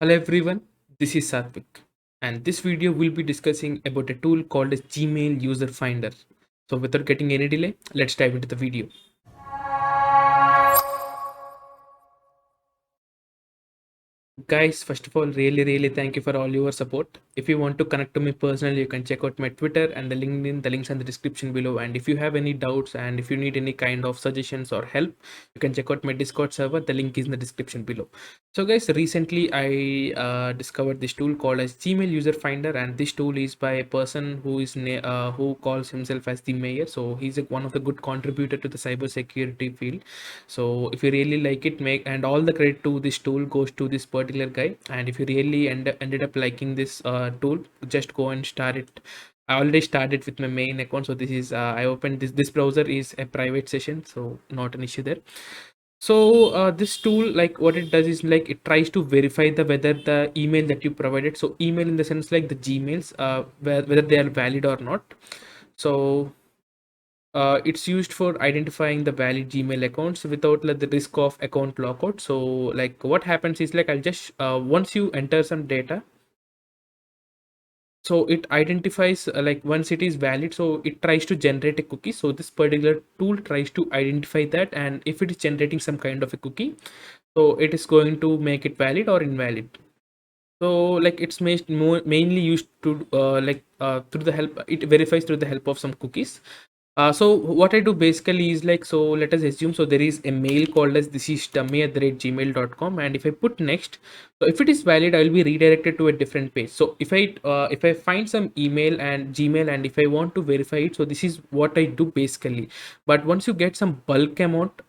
Hello everyone, this is Sarvik, and this video will be discussing about a tool called as Gmail User Finder. So without getting any delay, let's dive into the video. Guys, first of all, really thank you for all your support. If you want to connect to me personally, you can check out my Twitter and the LinkedIn. The links in the description below. And if you have any doubts and if you need any kind of suggestions or help, you can check out my Discord server. The link is in the description below. So guys, recently I discovered this tool called as Gmail User Finder, and this tool is by a person who calls himself as the mayor. So he's one of the good contributor to the cybersecurity field. So if you really like it, make and all the credit to this tool goes to this particular guy. And if you really ended up liking this tool, just go and start it. I already started with my main account, so this is I opened this browser is a private session, so not an issue there. So this tool, like what it does is like it tries to verify the whether the email that you provided, so email in the sense like the Gmails, whether they are valid or not. So it's used for identifying the valid Gmail accounts without like, the risk of account lockout. So like what happens is like I'll just once you enter some data, so it identifies like once it is valid, so it tries to generate a cookie. So this particular tool tries to identify that, and if it is generating some kind of a cookie, so it is going to make it valid or invalid. So like it's mainly used to through the help, it verifies through the help of some cookies. So what I do basically is like, so let us assume, so there is a mail called as this is dummy@gmail.com, and if I put next, so if it is valid, I will be redirected to a different page. So if I find some email and Gmail, and if I want to verify it, so this is what I do basically. But once you get some bulk amount,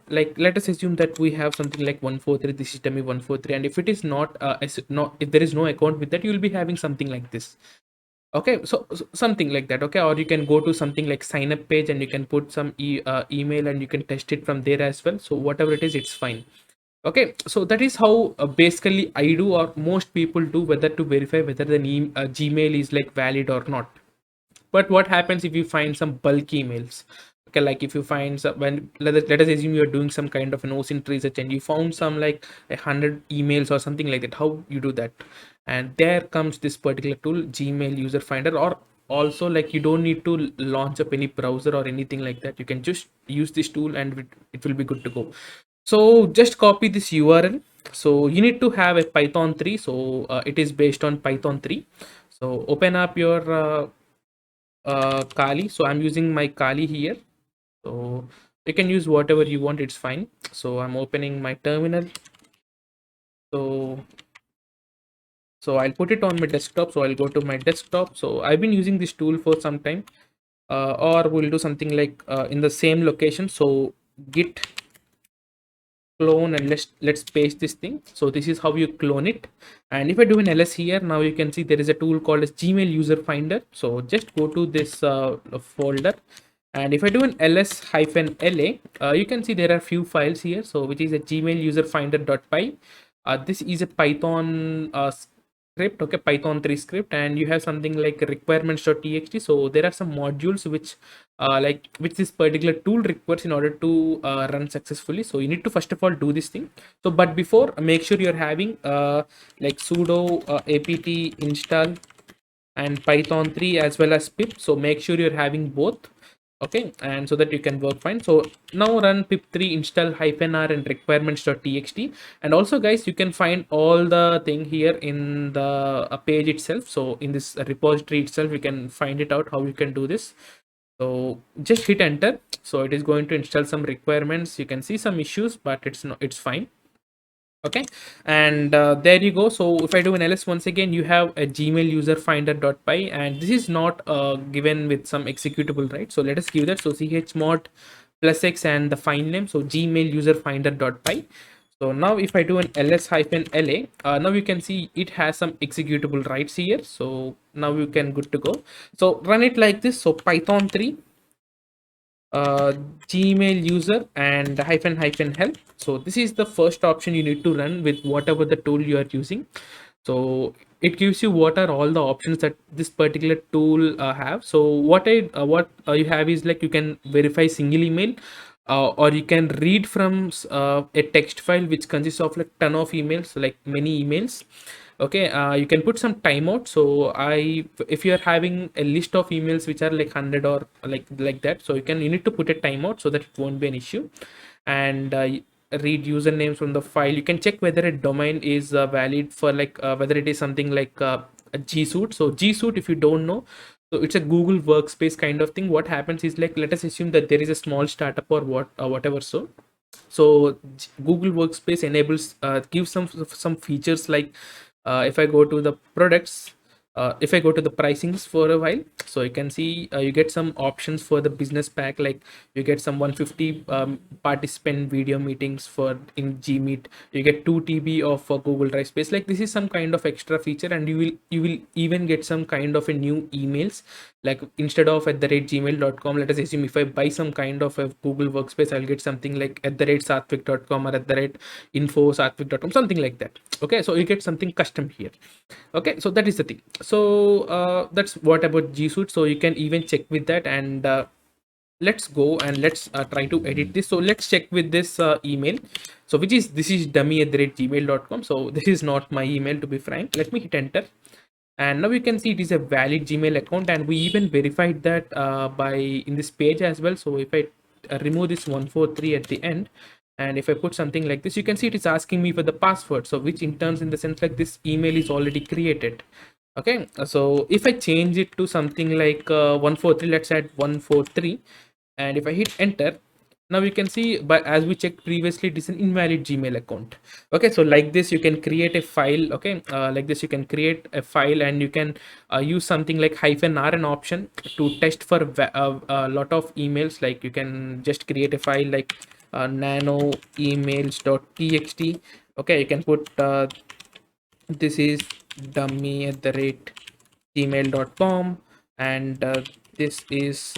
like let us assume that we have something like 143, this is dummy 143, and if it is not, if there is no account with that, you will be having something like this. Okay, so something like that. Okay, or you can go to something like sign up page and you can put some email and you can test it from there as well. So whatever it is, it's fine. Okay, so that is how basically I do, or most people do, whether to verify whether the Gmail is like valid or not. But what happens if you find some bulk emails? Okay, like if you find some, when let us assume you're doing some kind of an OSINT research and you found some like 100 emails or something like that, how you do that? And there comes this particular tool, Gmail User Finder. Or also, like, you don't need to launch up any browser or anything like that. You can just use this tool and it will be good to go. So just copy this URL. So you need to have a Python 3. So it is based on Python 3. So open up your Kali. So I'm using my Kali here. So you can use whatever you want, it's fine. So I'm opening my terminal. So I'll put it on my desktop. So I'll go to my desktop. So I've been using this tool for some time. Or we'll do something like in the same location. So git clone, and let's paste this thing. So this is how you clone it. And if I do an ls here, now you can see there is a tool called as Gmail User Finder. So just go to this folder, and if I do an ls hyphen la, you can see there are few files here, so which is a Gmail User Finder.py. This is a Python script, okay, Python 3 script, and you have something like requirements.txt. So there are some modules which this particular tool requires in order to run successfully. So you need to first of all do this thing. So but before, make sure you're having like sudo apt install and Python 3 as well as pip. So make sure you're having both. Okay, and so that you can work fine. So now run pip3 install -r and requirements.txt. And also guys, you can find all the thing here in the page itself. So in this repository itself, you can find it out how you can do this. So just hit enter. So it is going to install some requirements. You can see some issues, but it's fine. Okay, and there you go. So if I do an ls, once again you have a Gmail User Finder.py, and this is not given with some executable, right? So let us give that. So chmod +x and the file name, so Gmail User Finder.py. So now if I do an ls hyphen la, now you can see it has some executable rights here. So now you can good to go. So run it like this. So Python 3 Gmail user and hyphen help. So this is the first option you need to run with whatever the tool you are using. So it gives you what are all the options that this particular tool have. So what you have is like you can verify single email, or you can read from a text file which consists of like ton of emails, like many emails. Okay, you can put some timeout. So if you are having a list of emails which are like 100 or like that, so you need to put a timeout so that it won't be an issue. And read usernames from the file. You can check whether a domain is valid for like whether it is something like a G Suite. So G Suite, if you don't know, so it's a Google workspace kind of thing. What happens is, like, let us assume that there is a small startup or whatever. So Google workspace enables gives some features like, if I go to the products, if I go to the pricings for a while, so you can see you get some options for the business pack, like you get some 150 participant video meetings for in Gmeet. You get 2 TB of Google Drive space. Like, this is some kind of extra feature, and you will even get some kind of a new emails. Like, instead of @gmail.com, let us assume if I buy some kind of a Google workspace, I'll get something like @satvik.com or @info.satvik.com, something like that. Okay, so you get something custom here. Okay, so that is the thing. So that's what about G Suite. So you can even check with that. And let's go and let's try to edit this. So let's check with this email. So this is dummy@gmail.com. So this is not my email, to be frank. Let me hit enter. And now you can see it is a valid Gmail account, and we even verified that by in this page as well. So if I remove this 143 at the end, and if I put something like this, you can see it is asking me for the password, so which in turns in the sense like this email is already created. Okay, so if I change it to something like 143, let's add 143, and if I hit enter, now you can see, but as we checked previously, it is an invalid Gmail account. Okay, so like this you can create a file. Okay, like this you can create a file, and you can use something like -r an option to test for a lot of emails. Like, you can just create a file like nano emails.txt. Okay, you can put this is dummy@gmail.com, and this is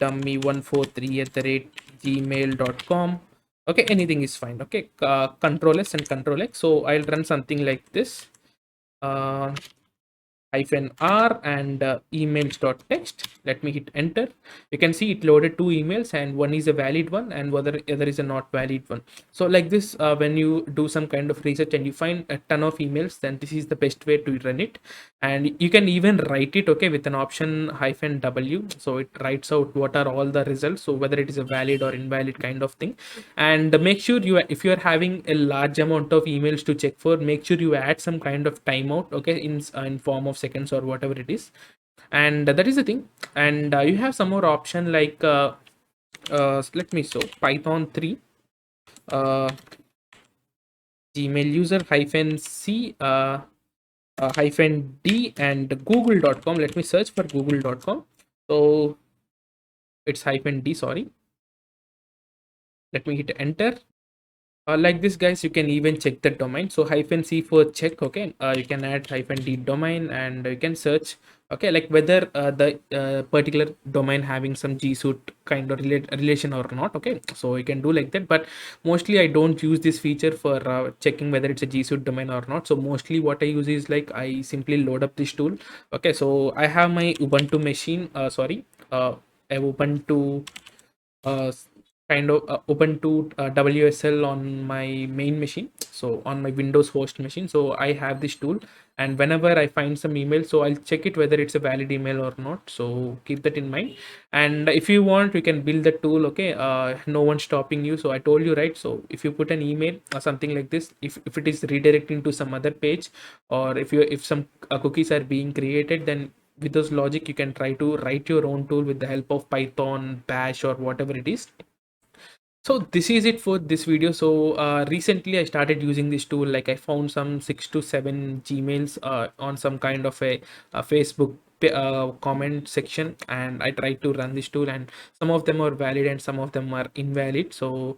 dummy143@gmail.com. Okay, anything is fine. Okay, control S and control X. So I'll run something like this. uh, -r and emails.txt. Let me hit enter. You can see it loaded 2 emails, and one is a valid one and other is a not valid one. So like this, when you do some kind of research and you find a ton of emails, then this is the best way to run it. And you can even write it, okay, with an option -w. So it writes out what are all the results, so whether it is a valid or invalid kind of thing. And make sure if you are having a large amount of emails to check for, make sure you add some kind of timeout, okay, in form of seconds or whatever it is. And that is the thing. And you have some more option like let me show Python 3 uh, Gmail user -c -d and google.com. Let me search for google.com. So it's -d, sorry. Let me hit enter. Like this, guys, you can even check the domain. So -c for check. Okay, you can add -d domain, and you can search, okay, like whether the particular domain having some G Suite kind of relation or not. Okay, so you can do like that, but mostly I don't use this feature for checking whether it's a G Suite domain or not. So mostly what I use is like I simply load up this tool. Okay, so I have my Ubuntu machine, sorry, a Ubuntu uh, kind of Ubuntu WSL on my main machine, so on my Windows host machine. So I have this tool, and whenever I find some email, so I'll check it whether it's a valid email or not. So keep that in mind. And if you want, you can build the tool. Okay, no one's stopping you. So I told you, right? So if you put an email or something like this, if it is redirecting to some other page, or if some cookies are being created, then with this logic you can try to write your own tool with the help of Python, Bash, or whatever it is. So this is it for this video. So recently I started using this tool. Like, I found some 6 to 7 Gmails on some kind of a Facebook comment section, and I tried to run this tool, and some of them are valid and some of them are invalid. So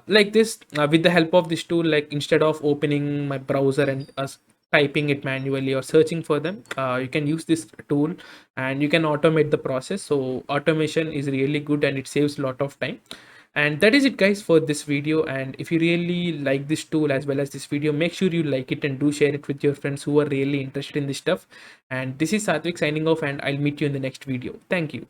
like this, with the help of this tool, like instead of opening my browser and typing it manually or searching for them, you can use this tool and you can automate the process. So automation is really good and it saves a lot of time. And that is it, guys, for this video. And if you really like this tool as well as this video, make sure you like it and do share it with your friends who are really interested in this stuff. And this is Satvik signing off, and I'll meet you in the next video. Thank you.